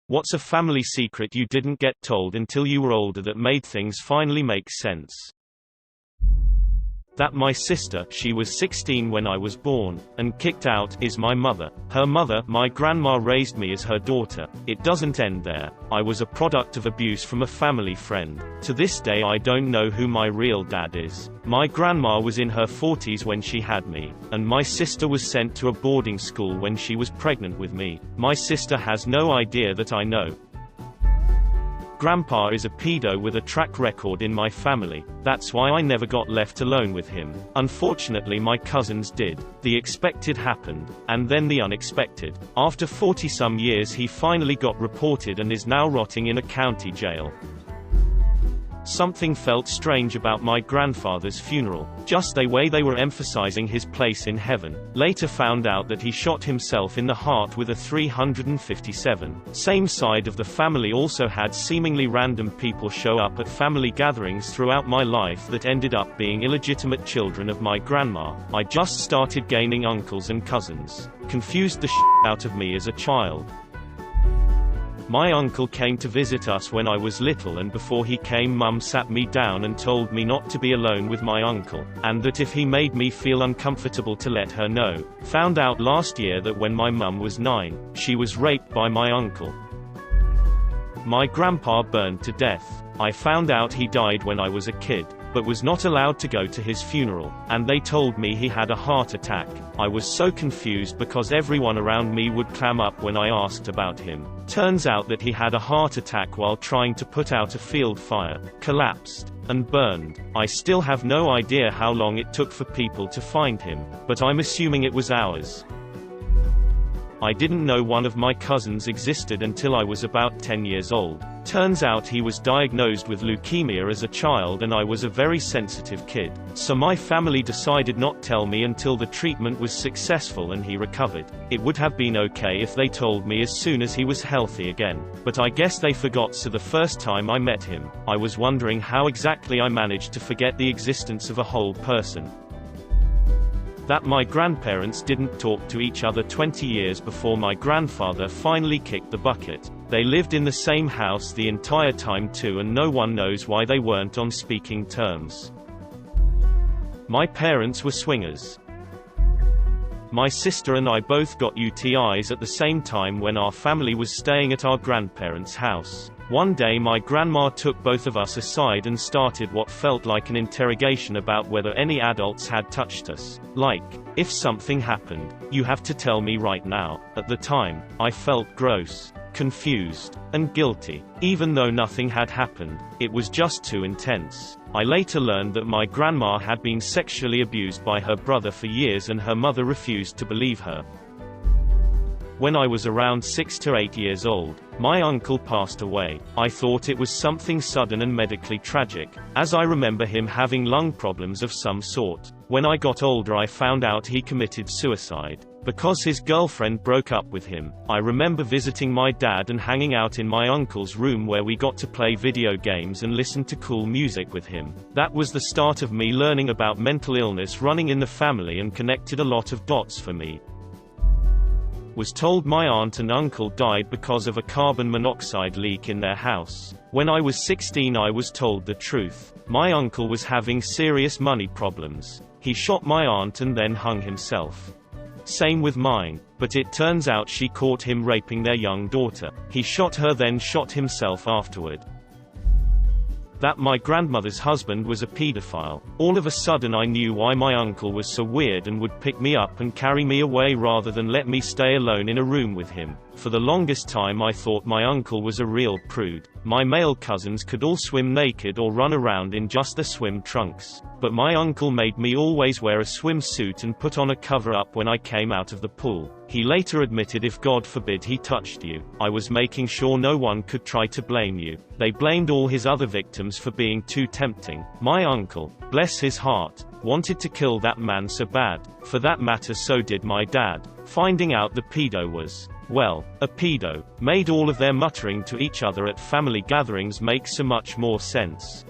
What's a family secret you didn't get told until you were older that made things finally make sense? That my sister, she was 16 when I was born, and kicked out, is my mother. Her mother, my grandma, raised me as her daughter. It doesn't end there. I was a product of abuse from a family friend. To this day I don't know who my real dad is. My grandma was in her 40s when she had me, and my sister was sent to a boarding school when she was pregnant with me. My sister has no idea that I know. Grandpa is a pedo with a track record in my family. That's why I never got left alone with him. Unfortunately my cousins did. The expected happened, and then the unexpected. After 40-some years he finally got reported and is now rotting in a county jail. Something felt strange about my grandfather's funeral. Just the way they were emphasizing his place in heaven. Later found out that he shot himself in the heart with a 357. Same side of the family also had seemingly random people show up at family gatherings throughout my life that ended up being illegitimate children of my grandma. I just started gaining uncles and cousins. Confused the shit out of me as a child. My uncle came to visit us when I was little, and before he came Mum sat me down and told me not to be alone with my uncle, and that if he made me feel uncomfortable to let her know. Found out last year that when my mum was 9, she was raped by my uncle. My grandpa burned to death. I found out he died when I was a kid, but was not allowed to go to his funeral, and they told me he had a heart attack. I was so confused because everyone around me would clam up when I asked about him. Turns out that he had a heart attack while trying to put out a field fire, collapsed, and burned. I still have no idea how long it took for people to find him, but I'm assuming it was hours. I didn't know one of my cousins existed until I was about 10 years old. Turns out he was diagnosed with leukemia as a child, and I was a very sensitive kid. So my family decided not to tell me until the treatment was successful and he recovered. It would have been okay if they told me as soon as he was healthy again. But I guess they forgot, so the first time I met him, I was wondering how exactly I managed to forget the existence of a whole person. That my grandparents didn't talk to each other 20 years before my grandfather finally kicked the bucket. They lived in the same house the entire time too, and no one knows why they weren't on speaking terms. My parents were swingers. My sister and I both got UTIs at the same time when our family was staying at our grandparents' house. One day my grandma took both of us aside and started what felt like an interrogation about whether any adults had touched us. Like, if something happened, you have to tell me right now. At the time, I felt gross, confused, and guilty. Even though nothing had happened, it was just too intense. I later learned that my grandma had been sexually abused by her brother for years and her mother refused to believe her. When I was around 6 to 8 years old, my uncle passed away. I thought it was something sudden and medically tragic, as I remember him having lung problems of some sort. When I got older I found out he committed suicide because his girlfriend broke up with him. I remember visiting my dad and hanging out in my uncle's room where we got to play video games and listen to cool music with him. That was the start of me learning about mental illness running in the family and connected a lot of dots for me. Was told my aunt and uncle died because of a carbon monoxide leak in their house. When I was 16 I was told the truth. My uncle was having serious money problems. He shot my aunt and then hung himself. Same with mine, but it turns out she caught him raping their young daughter. He shot her then shot himself afterward. That my grandmother's husband was a pedophile. All of a sudden I knew why my uncle was so weird and would pick me up and carry me away rather than let me stay alone in a room with him. For the longest time I thought my uncle was a real prude. My male cousins could all swim naked or run around in just their swim trunks. But my uncle made me always wear a swimsuit and put on a cover-up when I came out of the pool. He later admitted if God forbid he touched you, I was making sure no one could try to blame you. They blamed all his other victims for being too tempting. My uncle, bless his heart, wanted to kill that man so bad. For that matter so did my dad. Finding out the pedo was, well, a pedo, made all of their muttering to each other at family gatherings make so much more sense.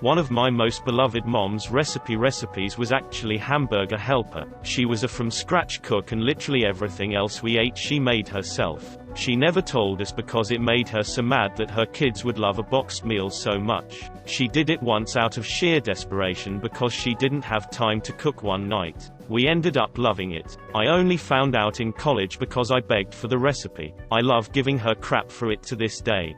One of my most beloved mom's recipes was actually hamburger helper. She was a from-scratch cook and literally everything else we ate she made herself. She never told us because it made her so mad that her kids would love a boxed meal so much. She did it once out of sheer desperation because she didn't have time to cook one night. We ended up loving it. I only found out in college because I begged for the recipe. I love giving her crap for it to this day.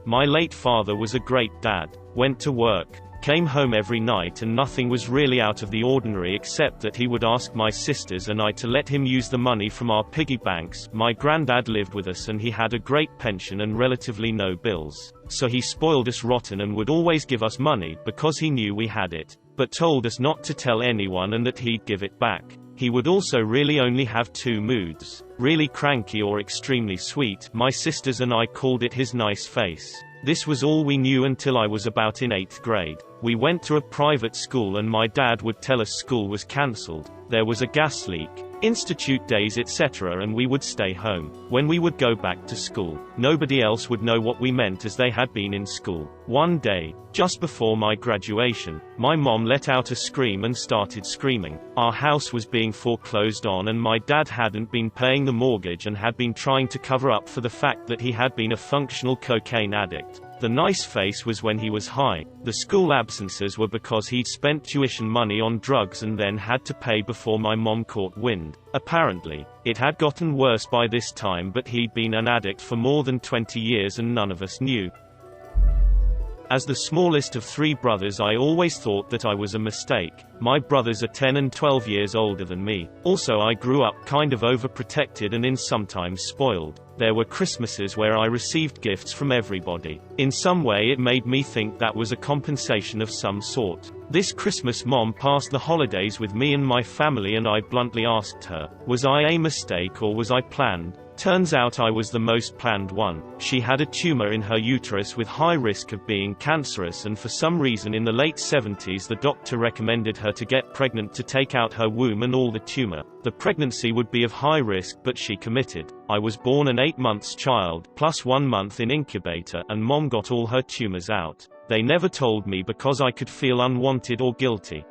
My late father was a great dad. Went to work, came home every night, and nothing was really out of the ordinary except that he would ask my sisters and I to let him use the money from our piggy banks. My granddad lived with us and he had a great pension and relatively no bills. So he spoiled us rotten and would always give us money because he knew we had it, but told us not to tell anyone and that he'd give it back. He would also really only have two moods: really cranky or extremely sweet. My sisters and I called it his nice face. This was all we knew until I was about in 8th grade. We went to a private school and my dad would tell us school was cancelled, there was a gas leak, institute days etc., and we would stay home. When we would go back to school, nobody else would know what we meant as they had been in school. One day, just before my graduation, my mom let out a scream and started screaming. Our house was being foreclosed on and my dad hadn't been paying the mortgage and had been trying to cover up for the fact that he had been a functional cocaine addict. The nice face was when he was high. The school absences were because he'd spent tuition money on drugs and then had to pay before my mom caught wind. Apparently, it had gotten worse by this time, but he'd been an addict for more than 20 years and none of us knew. As the smallest of 3 brothers, I always thought that I was a mistake. My brothers are 10 and 12 years older than me. Also, I grew up kind of overprotected and sometimes spoiled. There were Christmases where I received gifts from everybody. In some way it made me think that was a compensation of some sort. This Christmas Mom passed the holidays with me and my family and I bluntly asked her, was I a mistake or was I planned? Turns out I was the most planned one. She had a tumor in her uterus with high risk of being cancerous, and for some reason in the late 70s the doctor recommended her to get pregnant to take out her womb and all the tumor. The pregnancy would be of high risk, but she committed. I was born an 8 months child, plus 1 month in incubator, and Mom got all her tumors out. They never told me because I could feel unwanted or guilty.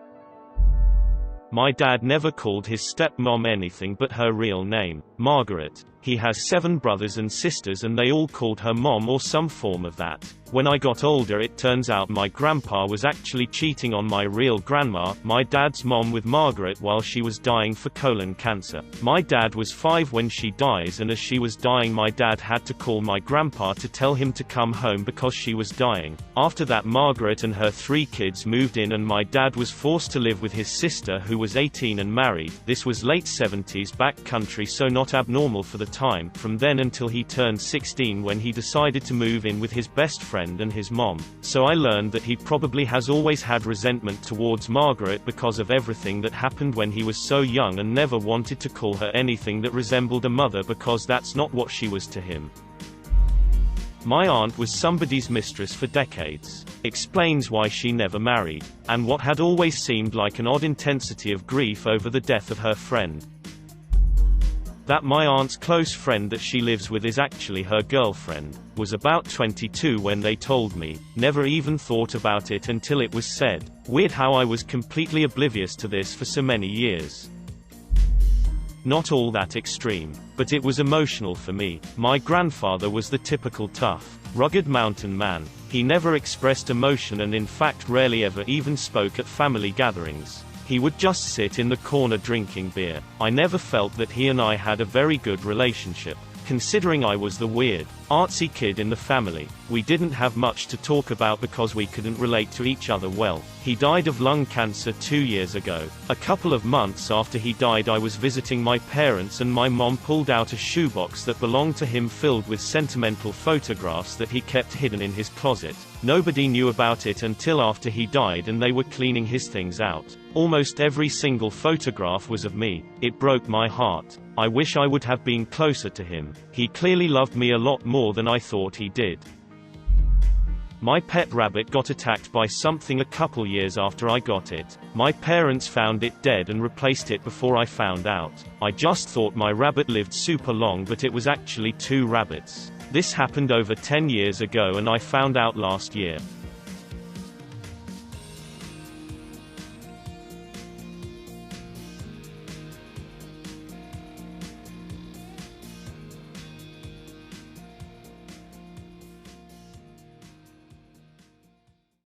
My dad never called his stepmom anything but her real name, Margaret. He has 7 brothers and sisters and they all called her Mom or some form of that. When I got older, it turns out my grandpa was actually cheating on my real grandma, my dad's mom, with Margaret while she was dying for colon cancer. My dad was 5 when she dies, and as she was dying my dad had to call my grandpa to tell him to come home because she was dying. After that, Margaret and her 3 kids moved in and my dad was forced to live with his sister who was 18 and married. This was late 70s back country, so not abnormal for the time. From then until he turned 16 when he decided to move in with his best friend and his mom. So I learned that he probably has always had resentment towards Margaret because of everything that happened when he was so young and never wanted to call her anything that resembled a mother because that's not what she was to him. My aunt was somebody's mistress for decades. Explains why she never married, and what had always seemed like an odd intensity of grief over the death of her friend. That my aunt's close friend that she lives with is actually her girlfriend, was about 22 when they told me. Never even thought about it until it was said. Weird how I was completely oblivious to this for so many years. Not all that extreme, but it was emotional for me. My grandfather was the typical tough, rugged mountain man. He never expressed emotion and in fact rarely ever even spoke at family gatherings. He would just sit in the corner drinking beer. I never felt that he and I had a very good relationship. Considering I was the weird, artsy kid in the family, we didn't have much to talk about because we couldn't relate to each other well. He died of lung cancer 2 years ago. A couple of months after he died, I was visiting my parents and my mom pulled out a shoebox that belonged to him filled with sentimental photographs that he kept hidden in his closet. Nobody knew about it until after he died and they were cleaning his things out. Almost every single photograph was of me. It broke my heart. I wish I would have been closer to him. He clearly loved me a lot more than I thought he did. My pet rabbit got attacked by something a couple years after I got it. My parents found it dead and replaced it before I found out. I just thought my rabbit lived super long, but it was actually 2 rabbits. This happened over 10 years ago and I found out last year.